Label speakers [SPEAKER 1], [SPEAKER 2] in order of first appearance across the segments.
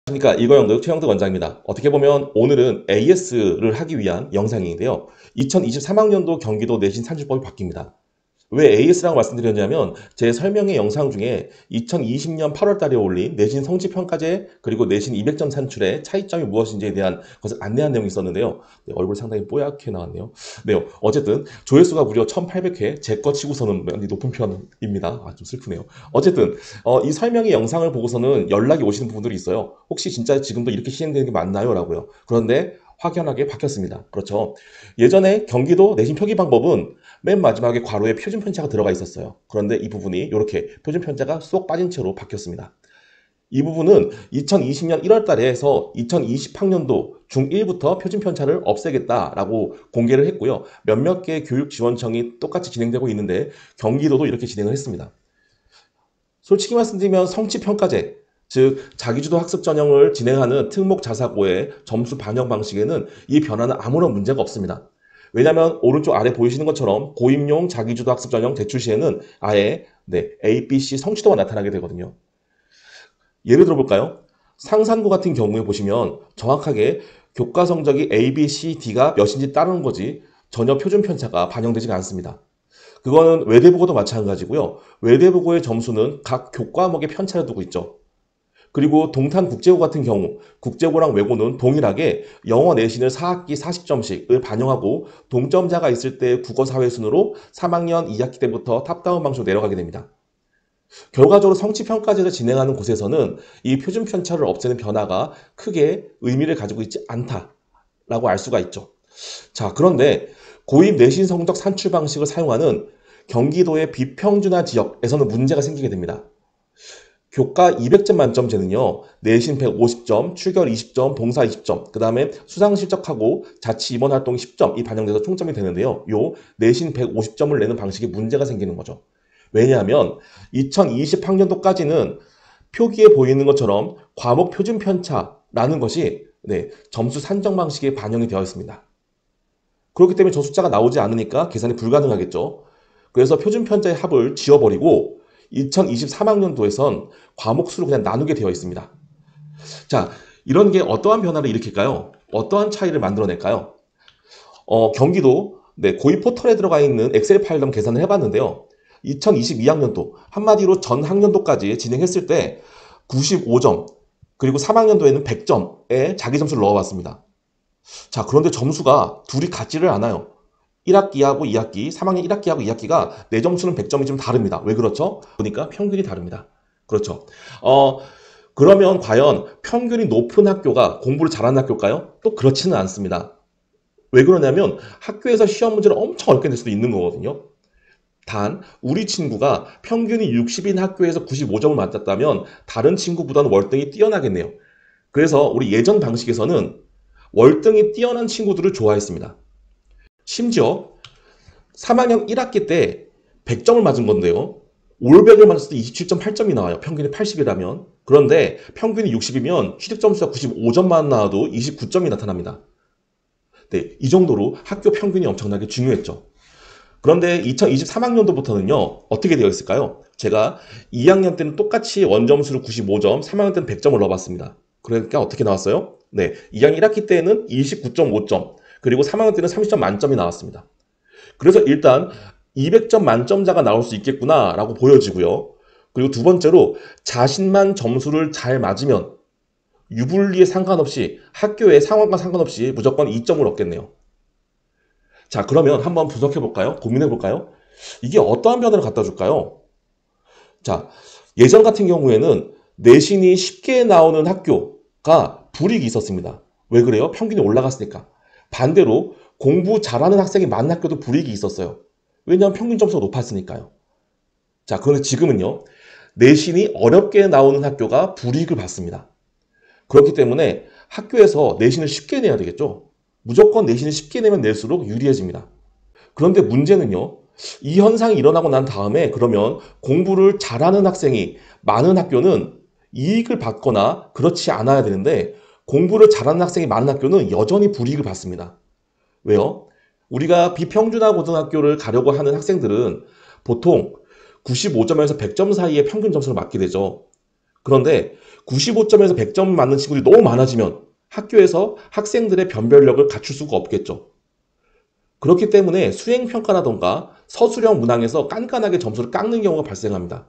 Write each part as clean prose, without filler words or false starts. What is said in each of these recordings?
[SPEAKER 1] 그러니까 이거영도 최영득 원장입니다. 어떻게 보면 오늘은 AS를 하기 위한 영상인데요. 2023학년도 경기도 내신 산출법이 바뀝니다. 왜 AS라고 말씀드렸냐면 제 설명의 영상 중에 2020년 8월 달에 올린 내신 성취평가제 그리고 내신 200점 산출의 차이점이 무엇인지에 대한 것을 안내한 내용이 있었는데요. 네, 얼굴 상당히 뽀얗게 나왔네요. 네, 어쨌든 조회수가 무려 1800회, 제 거 치고서는 많이 높은 편입니다. 좀 슬프네요. 어쨌든 이 설명의 영상을 보고서는 연락이 오시는 분들이 있어요. 혹시 진짜 지금도 이렇게 시행되는 게 맞나요? 라고요. 그런데 확연하게 바뀌었습니다. 그렇죠. 예전에 경기도 내신 표기 방법은 맨 마지막에 괄호에 표준 편차가 들어가 있었어요. 그런데 이 부분이 이렇게 표준 편차가 쏙 빠진 채로 바뀌었습니다. 이 부분은 2020년 1월 달에 해서 2020학년도 중1부터 표준 편차를 없애겠다라고 공개를 했고요. 몇몇 개 교육지원청이 똑같이 진행되고 있는데 경기도도 이렇게 진행을 했습니다. 솔직히 말씀드리면 성취평가제, 즉 자기주도 학습 전형을 진행하는 특목자사고의 점수 반영 방식에는 이 변화는 아무런 문제가 없습니다. 왜냐하면 오른쪽 아래 보이시는 것처럼 고임용 자기주도 학습 전형 제출 시에는 아예 A, B, C 성취도가 나타나게 되거든요. 예를 들어볼까요? 상산고 같은 경우에 보시면 정확하게 교과 성적이 A, B, C, D가 몇인지 따르는 거지 전혀 표준 편차가 반영되지가 않습니다. 그거는 외대보고도 마찬가지고요. 외대보고의 점수는 각 교과목의 편차를 두고 있죠. 그리고 동탄 국제고 같은 경우 국제고랑 외고는 동일하게 영어 내신을 4학기 40점씩을 반영하고 동점자가 있을 때 국어 사회 순으로 3학년 2학기 때부터 탑다운 방식으로 내려가게 됩니다. 결과적으로 성취평가제를 진행하는 곳에서는 이 표준 편차를 없애는 변화가 크게 의미를 가지고 있지 않다라고 알 수가 있죠. 자, 그런데 고입 내신 성적 산출 방식을 사용하는 경기도의 비평준화 지역에서는 문제가 생기게 됩니다. 교과 200점 만점제는요, 내신 150점, 출결 20점, 봉사 20점, 그 다음에 수상실적하고 자치 임원 활동 10점이 반영돼서 총점이 되는데요. 요 내신 150점을 내는 방식에 문제가 생기는 거죠. 왜냐하면 2020학년도까지는 표기에 보이는 것처럼 과목 표준 편차라는 것이 점수 산정 방식에 반영이 되어 있습니다. 그렇기 때문에 저 숫자가 나오지 않으니까 계산이 불가능하겠죠. 그래서 표준 편차의 합을 지워버리고 2023학년도에선 과목 수를 그냥 나누게 되어 있습니다. 자, 이런 게 어떠한 변화를 일으킬까요? 어떠한 차이를 만들어낼까요? 경기도 고입 포털에 들어가 있는 엑셀 파일로 한번 계산을 해봤는데요. 2022학년도 한마디로 전 학년도까지 진행했을 때 95점 그리고 3학년도에는 100점에 자기 점수를 넣어봤습니다. 자, 그런데 점수가 둘이 같지를 않아요. 1학기하고 2학기, 3학년 1학기하고 2학기가 내 점수는 100점이 좀 다릅니다. 왜 그렇죠? 보니까 평균이 다릅니다. 그렇죠. 그러면 과연 평균이 높은 학교가 공부를 잘하는 학교일까요? 또 그렇지는 않습니다. 왜 그러냐면 학교에서 시험 문제를 엄청 어렵게 낼 수도 있는 거거든요. 단 우리 친구가 평균이 60인 학교에서 95점을 맞았다면 다른 친구보다는 월등히 뛰어나겠네요. 그래서 우리 예전 방식에서는 월등히 뛰어난 친구들을 좋아했습니다. 심지어 3학년 1학기 때 100점을 맞은 건데요. 올백을 맞았을 때 27.8점이 나와요. 평균이 80이라면. 그런데 평균이 60이면 취득점수가 95점만 나와도 29점이 나타납니다. 네, 이 정도로 학교 평균이 엄청나게 중요했죠. 그런데 2023학년도부터는요. 어떻게 되어 있을까요? 제가 2학년 때는 똑같이 원점수를 95점, 3학년 때는 100점을 넣어봤습니다. 그러니까 어떻게 나왔어요? 네, 2학년 1학기 때는 29.5점, 그리고 3학년 때는 30점 만점이 나왔습니다. 그래서 일단 200점 만점자가 나올 수 있겠구나라고 보여지고요. 그리고 두 번째로 자신만 점수를 잘 맞으면 유불리에 상관없이 학교의 상황과 상관없이 무조건 2점을 얻겠네요. 자, 그러면 한번 분석해 볼까요? 고민해 볼까요? 이게 어떠한 변화를 갖다 줄까요? 자, 예전 같은 경우에는 내신이 쉽게 나오는 학교가 불이익이 있었습니다. 왜 그래요? 평균이 올라갔으니까. 반대로 공부 잘하는 학생이 많은 학교도 불이익이 있었어요. 왜냐하면 평균 점수가 높았으니까요. 자, 그런데 지금은요. 내신이 어렵게 나오는 학교가 불이익을 받습니다. 그렇기 때문에 학교에서 내신을 쉽게 내야 되겠죠. 무조건 내신을 쉽게 내면 낼수록 유리해집니다. 그런데 문제는요. 이 현상이 일어나고 난 다음에 그러면 공부를 잘하는 학생이 많은 학교는 이익을 받거나 그렇지 않아야 되는데 공부를 잘하는 학생이 많은 학교는 여전히 불이익을 받습니다. 왜요? 우리가 비평준화 고등학교를 가려고 하는 학생들은 보통 95점에서 100점 사이의 평균 점수를 맞게 되죠. 그런데 95점에서 100점 맞는 친구들이 너무 많아지면 학교에서 학생들의 변별력을 갖출 수가 없겠죠. 그렇기 때문에 수행평가라던가 서술형 문항에서 깐깐하게 점수를 깎는 경우가 발생합니다.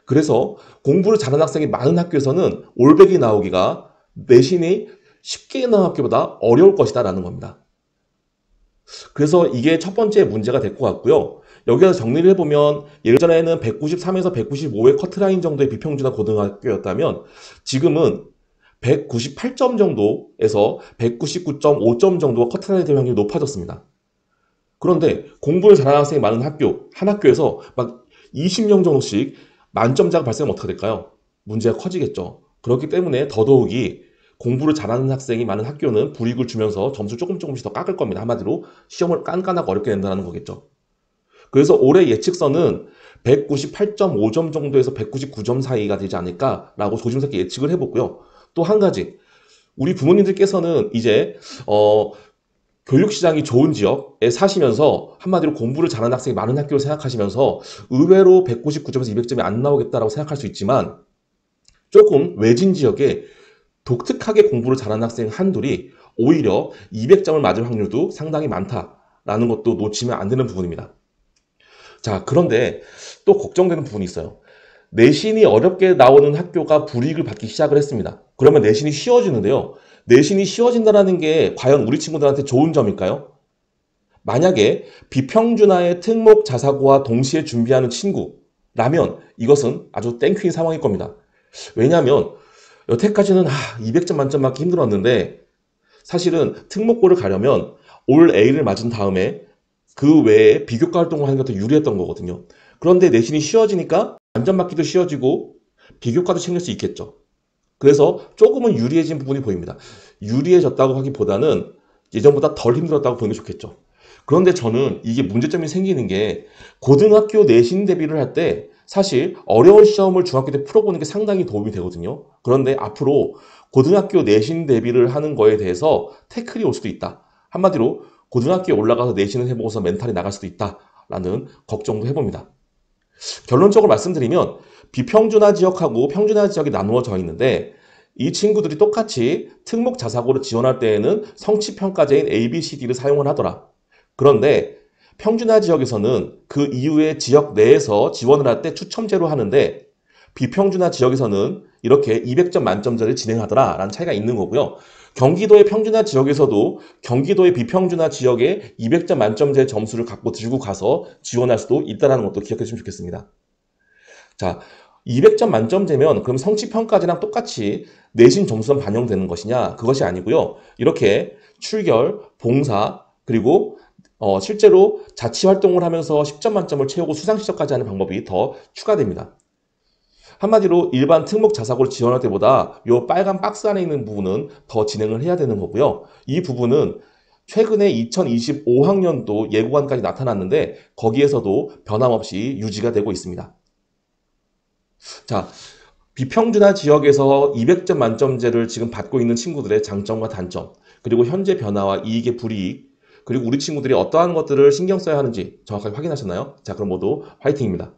[SPEAKER 1] 그래서 공부를 잘하는 학생이 많은 학교에서는 올백이 나오기가 내신이 쉽게 나온 학교보다 어려울 것이다 라는 겁니다. 그래서 이게 첫 번째 문제가 될 것 같고요. 여기서 정리를 해보면 예전에는 193에서 195의 커트라인 정도의 비평준화 고등학교였다면 지금은 198점 정도에서 199.5점 정도가 커트라인이 될 확률이 높아졌습니다. 그런데 공부를 잘하는 학생이 많은 학교, 한 학교에서 막 20명 정도씩 만점자가 발생하면 어떻게 될까요? 문제가 커지겠죠. 그렇기 때문에 더더욱이 공부를 잘하는 학생이 많은 학교는 불이익을 주면서 점수 조금씩 더 깎을 겁니다. 한마디로 시험을 깐깐하고 어렵게 낸다는 거겠죠. 그래서 올해 예측서는 198.5점 정도에서 199점 사이가 되지 않을까라고 조심스럽게 예측을 해보고요. 또 한 가지, 우리 부모님들께서는 이제 교육시장이 좋은 지역에 사시면서 한마디로 공부를 잘하는 학생이 많은 학교를 생각하시면서 의외로 199점에서 200점이 안 나오겠다라고 생각할 수 있지만 조금 외진 지역에 독특하게 공부를 잘하는 학생 한둘이 오히려 200점을 맞을 확률도 상당히 많다라는 것도 놓치면 안 되는 부분입니다. 자, 그런데 또 걱정되는 부분이 있어요. 내신이 어렵게 나오는 학교가 불이익을 받기 시작을 했습니다. 그러면 내신이 쉬워지는데요. 내신이 쉬워진다는 게 과연 우리 친구들한테 좋은 점일까요? 만약에 비평준화의 특목 자사고와 동시에 준비하는 친구라면 이것은 아주 땡큐인 상황일 겁니다. 왜냐하면 여태까지는 200점 만점 맞기 힘들었는데 사실은 특목고를 가려면 올 A를 맞은 다음에 그 외에 비교과 활동을 하는 것도 유리했던 거거든요. 그런데 내신이 쉬워지니까 만점 맞기도 쉬워지고 비교과도 챙길 수 있겠죠. 그래서 조금은 유리해진 부분이 보입니다. 유리해졌다고 하기보다는 예전보다 덜 힘들었다고 보는 게 좋겠죠. 그런데 저는 이게 문제점이 생기는 게 고등학교 내신 대비를 할 때 사실 어려운 시험을 중학교 때 풀어보는 게 상당히 도움이 되거든요. 그런데 앞으로 고등학교 내신 대비를 하는 거에 대해서 태클이 올 수도 있다. 한마디로 고등학교에 올라가서 내신을 해보고서 멘탈이 나갈 수도 있다라는 걱정도 해봅니다. 결론적으로 말씀드리면 비평준화 지역하고 평준화 지역이 나누어져 있는데 이 친구들이 똑같이 특목 자사고를 지원할 때에는 성취평가제인 ABCD를 사용을 하더라. 그런데 평준화 지역에서는 그 이후에 지역 내에서 지원을 할 때 추첨제로 하는데 비평준화 지역에서는 이렇게 200점 만점제를 진행하더라 라는 차이가 있는 거고요. 경기도의 평준화 지역에서도 경기도의 비평준화 지역에 200점 만점제 점수를 갖고 들고 가서 지원할 수도 있다는 것도 기억해 주시면 좋겠습니다. 자, 200점 만점제면 그럼 성취평가제랑 똑같이 내신 점수만 반영되는 것이냐? 그것이 아니고요. 이렇게 출결, 봉사, 그리고 실제로 자치활동을 하면서 10점 만점을 채우고 수상시험까지 하는 방법이 더 추가됩니다. 한마디로 일반 특목 자사고를 지원할 때보다 이 빨간 박스 안에 있는 부분은 더 진행을 해야 되는 거고요. 이 부분은 최근에 2025학년도 예고안까지 나타났는데 거기에서도 변함없이 유지가 되고 있습니다. 자, 비평준화 지역에서 200점 만점제를 지금 받고 있는 친구들의 장점과 단점, 그리고 현재 변화와 이익의 불이익, 그리고 우리 친구들이 어떠한 것들을 신경 써야 하는지 정확하게 확인하셨나요? 자, 그럼 모두 화이팅입니다.